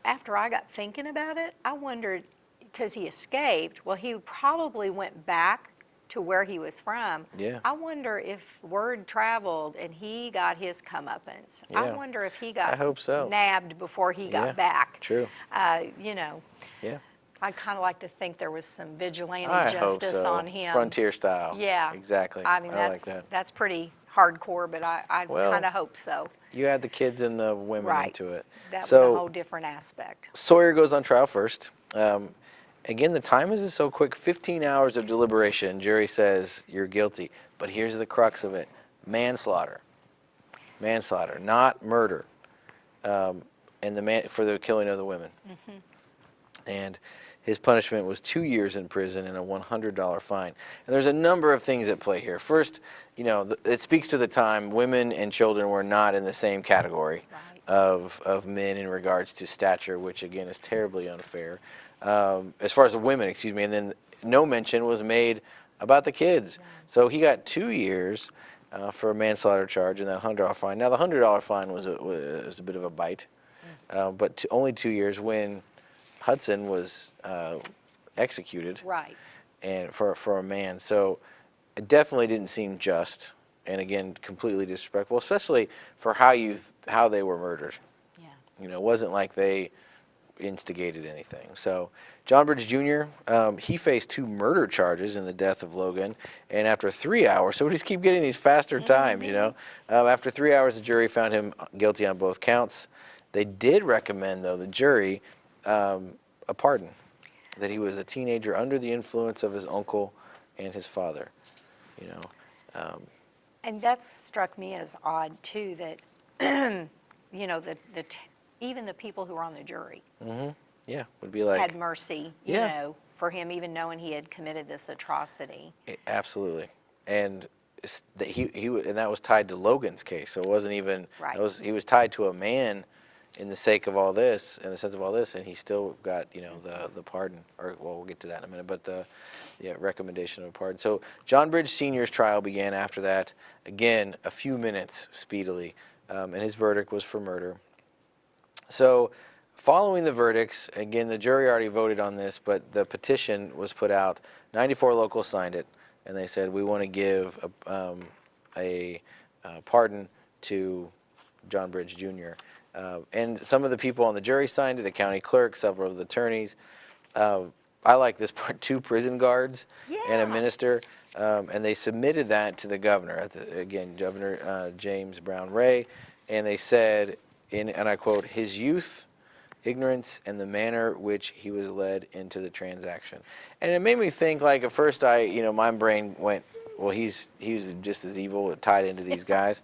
after I got thinking about it, I wondered, because he escaped, well, he probably went back to where he was from. Yeah. I wonder if word traveled and he got his comeuppance. Yeah. I wonder if he got I hope so. nabbed before he got back. True. Yeah. I'd kind of like to think there was some vigilante I justice hope so. on him. Frontier style. Yeah. Exactly. I mean, like that. that's pretty hardcore, but I Well, kind of hope so. You add the kids and the women Right. into it. That was So a whole different aspect. Sawyer goes on trial first. Again, the time is so quick, 15 hours of deliberation. Jury says you're guilty. But here's the crux of it. Manslaughter. Manslaughter, not murder. And for the killing of the women. And his punishment was 2 years in prison and a $100 fine. And there's a number of things at play here. First, it speaks to the time women and children were not in the same category of men in regards to stature, which again is terribly unfair. As far as the women, excuse me, and then no mention was made about the kids. So he got 2 years for a manslaughter charge and that $100 fine. Now the $100 fine was a bit of a bite, but only 2 years when Hudson was executed. Right. And for a man, so it definitely didn't seem just, and again completely disrespectful, especially for how they were murdered. Yeah. It wasn't like they instigated anything. So John Bridge Jr., he faced 2 murder charges in the death of Logan, and after 3 hours, so we just keep getting these faster times, after 3 hours the jury found him guilty on both counts. They did recommend, though, the jury a pardon, that he was a teenager under the influence of his uncle and his father, And that struck me as odd too, that even the people who were on the jury Yeah, would be like had mercy, for him, even knowing he had committed this atrocity. Absolutely, and and that was tied to Logan's case, so it wasn't even. Right. He was tied to a man, in the sense of all this, and he still got the pardon. Or we'll get to that in a minute, but the recommendation of a pardon. So John Bridge Sr.'s trial began after that. Again, a few minutes speedily, and his verdict was for murder. So, following the verdicts, again, the jury already voted on this, but the petition was put out. 94 locals signed it, and they said, we want to give a pardon to John Bridge Jr. And some of the people on the jury signed it, the county clerk, several of the attorneys. I like this part, 2 prison guards and a minister, and they submitted that to the governor, Governor James Brown Ray, and they said, and I quote, his youth, ignorance, and the manner which he was led into the transaction. And it made me think, like, at first my brain went, well, he was just as evil, tied into these guys.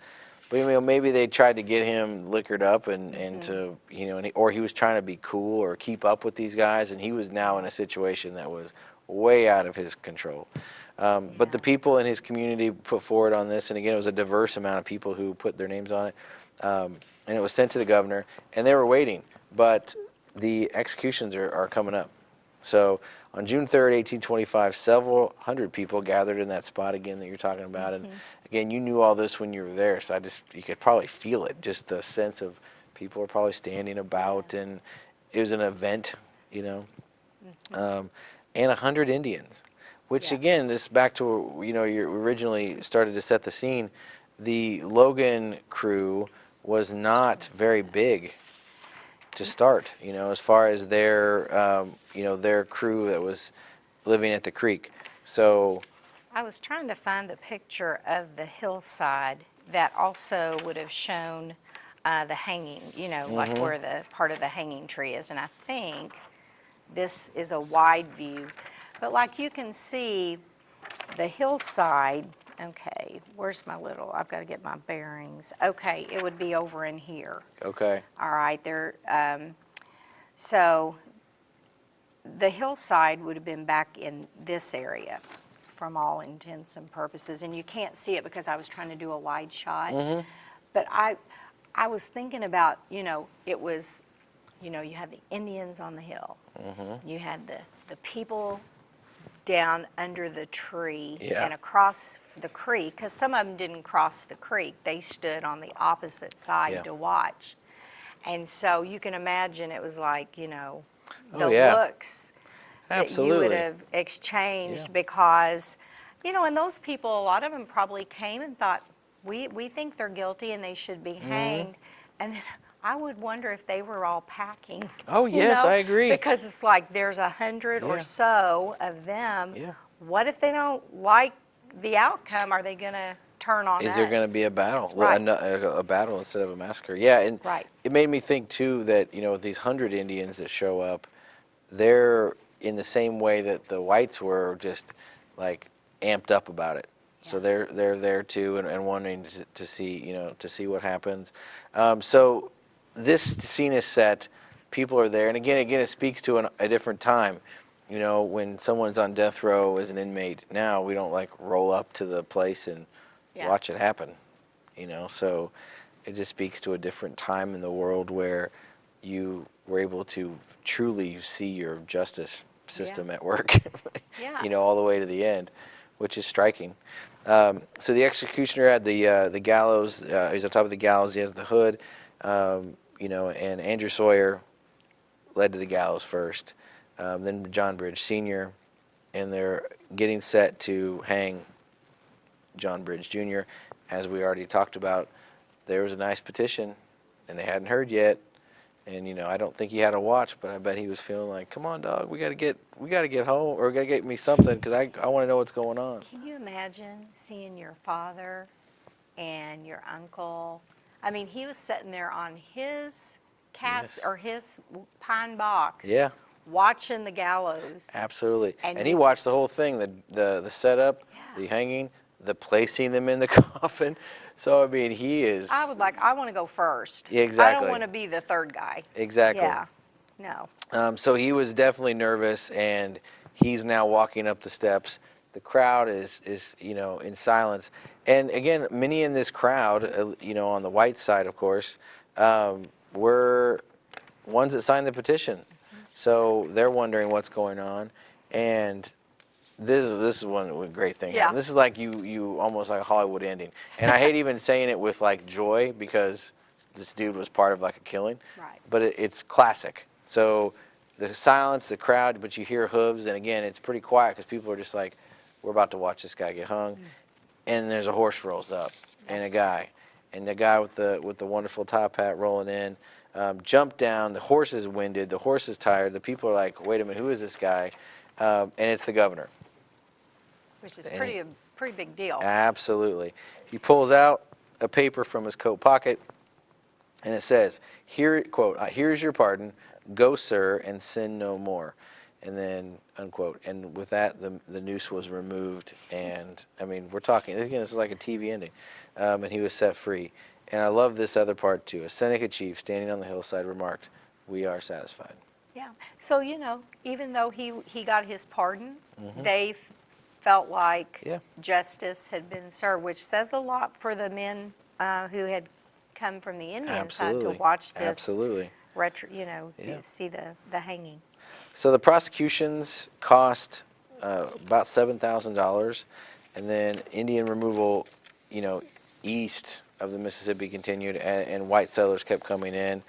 But maybe they tried to get him liquored up and to, or he was trying to be cool or keep up with these guys, and he was now in a situation that was way out of his control. But the people in his community put forward on this, and again, it was a diverse amount of people who put their names on it. And it was sent to the governor, and they were waiting. But the executions are coming up. So on June 3rd, 1825, several hundred people gathered in that spot again that you're talking about. And again, you knew all this when you were there, so you could probably feel it, just the sense of people are probably standing about, and it was an event, and 100 Indians. Which Yeah. again, this back to, you know, you originally started to set the scene. The Logan crew was not very big to start, you know, as far as their, you know, their crew that was living at the creek. So, I was trying to find the picture of the hillside that also would have shown the hanging, you know, like where the part of the hanging tree is. And I think this is a wide view. But like you can see, the hillside, okay, where's my little, I've got to get my bearings. Okay, it would be over in here. okay, All right, there. So the hillside would have been back in this area from all intents and purposes. And you can't see it because I was trying to do a wide shot. But I was thinking about, you know, it was, you know, you had the Indians on the hill. You had the people down under the tree Yeah. and across the creek, because some of them didn't cross the creek. They stood on the opposite side Yeah. to watch. And so you can imagine it was like, you know, Oh, the yeah. looks that you would Absolutely. have exchanged Yeah. because, you know, and those people, a lot of them probably came and thought, we think they're guilty and they should be hanged. And then I would wonder if they were all packing. Oh, you yes, know, I agree. Because it's like there's 100 Yeah. or so of them. Yeah. What if they don't like the outcome? Are they going to turn on us? Is there going to be a battle? Right. A battle instead of a massacre? Yeah, and Right. it made me think too that, you know, with these 100 Indians that show up, they're in the same way that the whites were, just like amped up about it. So Yeah. they're there too, and wanting to see, you know, to see what happens. So this scene is set. People are there, and again, it speaks to a different time. You know, when someone's on death row as an inmate, now we don't like roll up to the place and Yeah. watch it happen. You know, so it just speaks to a different time in the world where you were able to truly see your justice system at work. Yeah. You know, all the way to the end, which is striking. So the executioner had the gallows. He's on top of the gallows. He has the hood. You know, and Andrew Sawyer led to the gallows first. Then John Bridge Sr., and they're getting set to hang John Bridge Jr. As we already talked about, there was a nice petition, and they hadn't heard yet. And you know, I don't think he had a watch, but I bet he was feeling like, "Come on, dog, we gotta get home, or we gotta get me something, because I want to know what's going on." Can you imagine seeing your father and your uncle? I mean, he was sitting there on his Yes. or his pine box, Yeah, watching the gallows. absolutely. And And he you- watched the whole thing, the setup, Yeah. the hanging, the placing them in the coffin. So I mean, he is I want to go first. Yeah, I exactly. don't want to be the third guy. exactly. Yeah, no. So he was definitely nervous, and he's now walking up the steps. The crowd is you know, in silence. And again, many in this crowd, you know, on the white side, of course, were ones that signed the petition. So they're wondering what's going on. And this is one great thing. Yeah. This is like you almost like a Hollywood ending. And I hate even saying it with like joy, because this dude was part of like a killing. Right. But it's classic. So the silence, the crowd, but you hear hooves, and again, it's pretty quiet because people are just like, we're about to watch this guy get hung. And there's a horse rolls up, and a guy. And the guy with the wonderful top hat rolling in, jumped down. The horse is winded. The horse is tired. The people are like, wait a minute, who is this guy? And it's the governor. Which is a pretty big deal. Absolutely. He pulls out a paper from his coat pocket, and it says, "Here, quote, here's your pardon. Go, sir, and sin no more." And then, unquote. And with that, the noose was removed. And, I mean, we're talking, again, this is like a TV ending. And he was set free. And I love this other part, too. A Seneca chief standing on the hillside remarked, "We are satisfied." Yeah. So, you know, even though he got his pardon, they felt like Yeah. justice had been served, which says a lot for the men who had come from the Indian side to Absolutely. watch this. Absolutely. You see the hanging. So the prosecutions cost about $7,000, and then Indian removal, you know, east of the Mississippi continued, and white settlers kept coming in.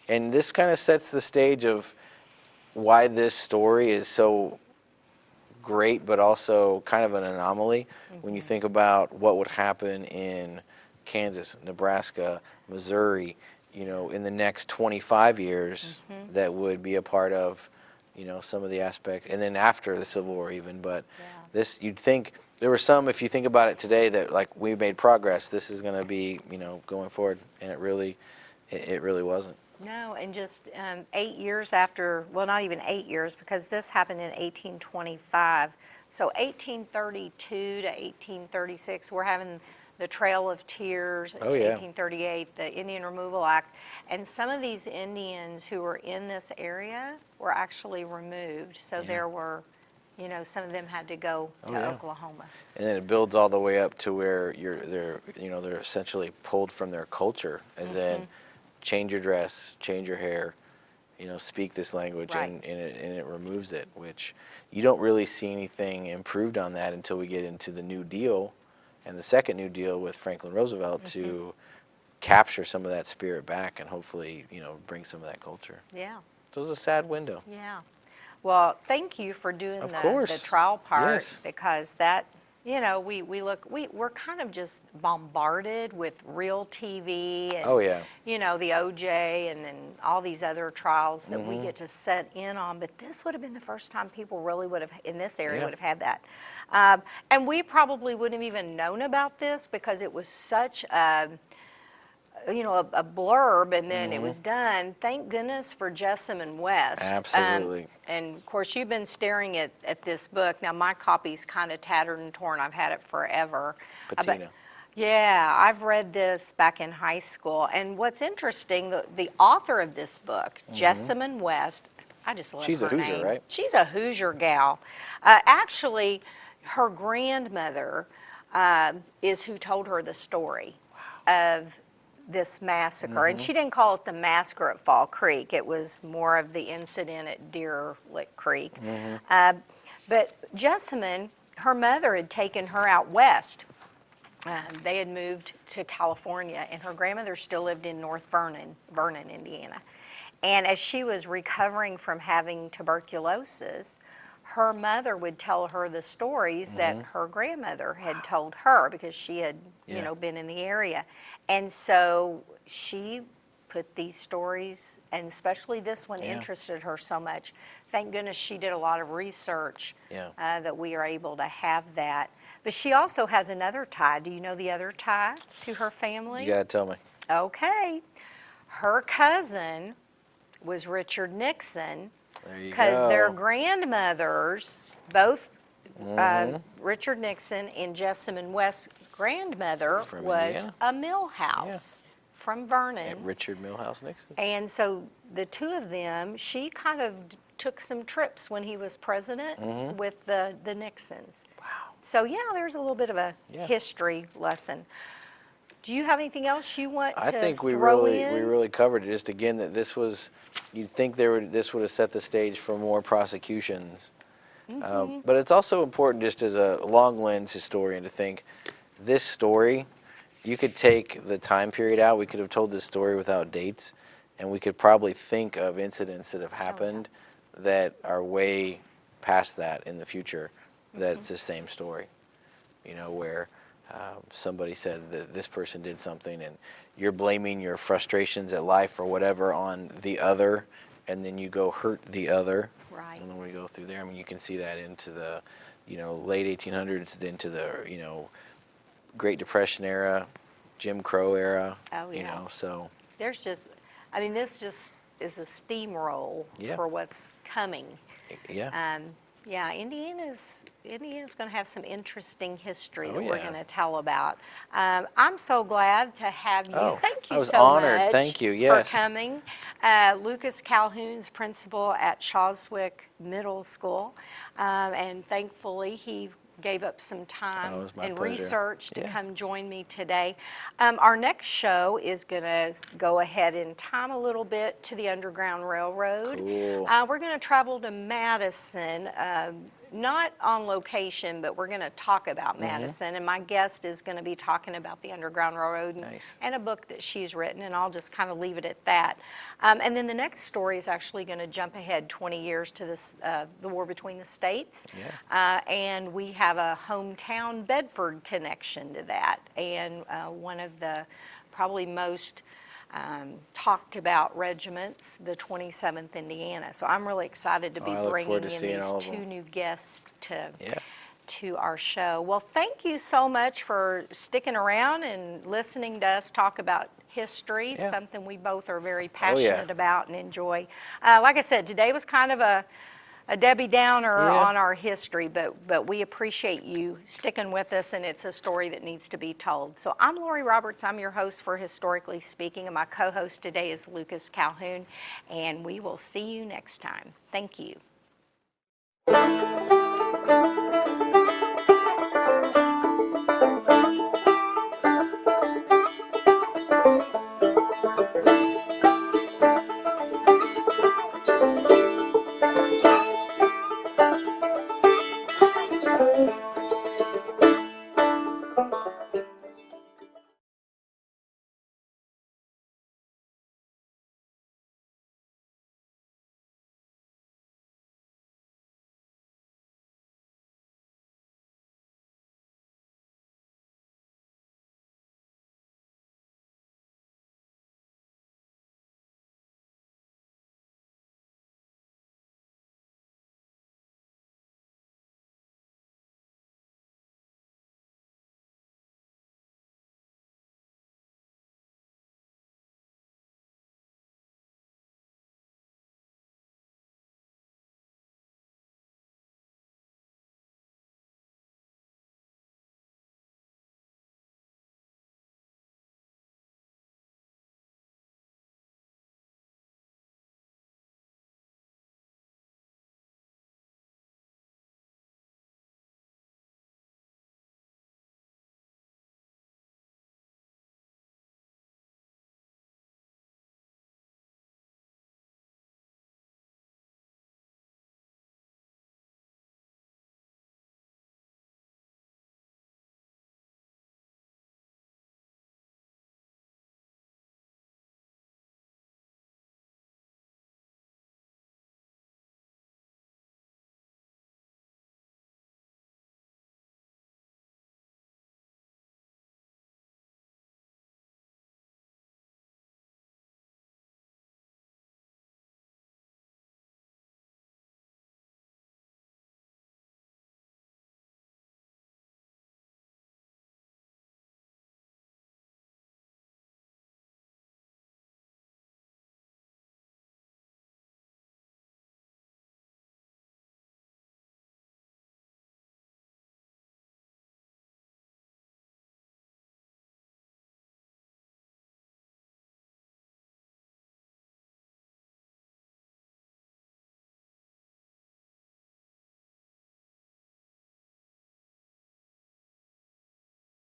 And this kind of sets the stage of why this story is so great, but also kind of an anomaly when you think about what would happen in Kansas, Nebraska, Missouri, in the next 25 years that would be a part of, some of the aspects, and then after the Civil War even. But this, you'd think there were some, if you think about it today, that like we made progress. This is going to be, going forward, and it really wasn't. No, and just 8 years after, well, not even 8 years, because this happened in 1825. So 1832 to 1836, we're having the Trail of Tears. Oh, yeah. 1838, the Indian Removal Act. And some of these Indians who were in this area were actually removed. So there were, some of them had to go to Oklahoma. And then it builds all the way up to where they're essentially pulled from their culture, as in change your dress, change your hair, speak this language, Right. and it removes it, which you don't really see anything improved on that until we get into the New Deal and the second New Deal with Franklin Roosevelt to capture some of that spirit back and hopefully, bring some of that culture. Yeah. So it was a sad window. Yeah. Well, thank you for doing Of the course. trial part, Yes. because that, we're kind of just bombarded with real TV and, Oh, yeah. the OJ and then all these other trials that we get to set in on. But this would have been the first time people really would have, in this area, Yeah. would have had that. And we probably wouldn't have even known about this because it was such a blurb, and then it was done. Thank goodness for Jessamine West. Absolutely. And of course, you've been staring at this book. Now, my copy's kind of tattered and torn. I've had it forever. Patina. Yeah, I've read this back in high school. And what's interesting, the author of this book, Jessamine West, I just love She's her a Hoosier, name. right? She's a Hoosier gal. Actually, her grandmother is who told her the story of this massacre. And she didn't call it the massacre at Fall Creek. It was more of the incident at Deer Lick Creek. But Jessamine, her mother had taken her out west. They had moved to California, and her grandmother still lived in North Vernon, Indiana. And as she was recovering from having tuberculosis, her mother would tell her the stories that her grandmother had told her, because she had, been in the area. And so she put these stories, and especially this one interested her so much. Thank goodness she did a lot of research that we are able to have that. But she also has another tie. Do you know the other tie to her family? You gotta tell me. Okay. Her cousin was Richard Nixon, There you because their go. grandmothers, both Richard Nixon and Jessamine West's grandmother From was Indiana? a Millhouse from Vernon. At Richard Milhouse Nixon. And so the two of them, she kind of took some trips when he was president with the Nixons. Wow. So yeah, there's a little bit of a history lesson. Do you have anything else you want I to think we throw really in? covered it. Just again, that this was, you'd think this would have set the stage for more prosecutions. But it's also important, just as a long lens historian, to think this story, you could take the time period out. We could have told this story without dates, and we could probably think of incidents that have happened that are way past that in the future. That's the same story, where somebody said that this person did something, and you're blaming your frustrations at life or whatever on the other, and then you go hurt the other. Right. And then we go through there. I mean, you can see that into the, late 1800s, into the, Great Depression era, Jim Crow era. Oh, yeah. So. There's just, this just is a steamroll for what's coming. Yeah. Indiana's going to have some interesting history that we're yeah. going to tell about. I'm so glad to have you. Oh, Thank you I was so honored. much Thank you. Yes. for coming. Lucas Calhoun's principal at Shawswick Middle School, and thankfully he gave up some time Oh, it was my and pleasure. research to Yeah. come join me today. Our next show is going to go ahead in time a little bit to the Underground Railroad. Cool. We're going to travel to Madison. not on location, but we're going to talk about Madison. And my guest is going to be talking about the Underground Railroad and a book that she's written, and I'll just kind of leave it at that. And then the next story is actually going to jump ahead 20 years to this, the war between the states. And we have a hometown Bedford connection to that. And one of the probably most talked about regiments, the 27th Indiana. So I'm really excited to be bringing in these two new guests to our show. Well, thank you so much for sticking around and listening to us talk about history, something we both are very passionate about and enjoy. Like I said, today was kind of a Debbie Downer on our history, but we appreciate you sticking with us, and it's a story that needs to be told. So I'm Lori Roberts. I'm your host for Historically Speaking, and my co-host today is Lucas Calhoun, and we will see you next time. Thank you.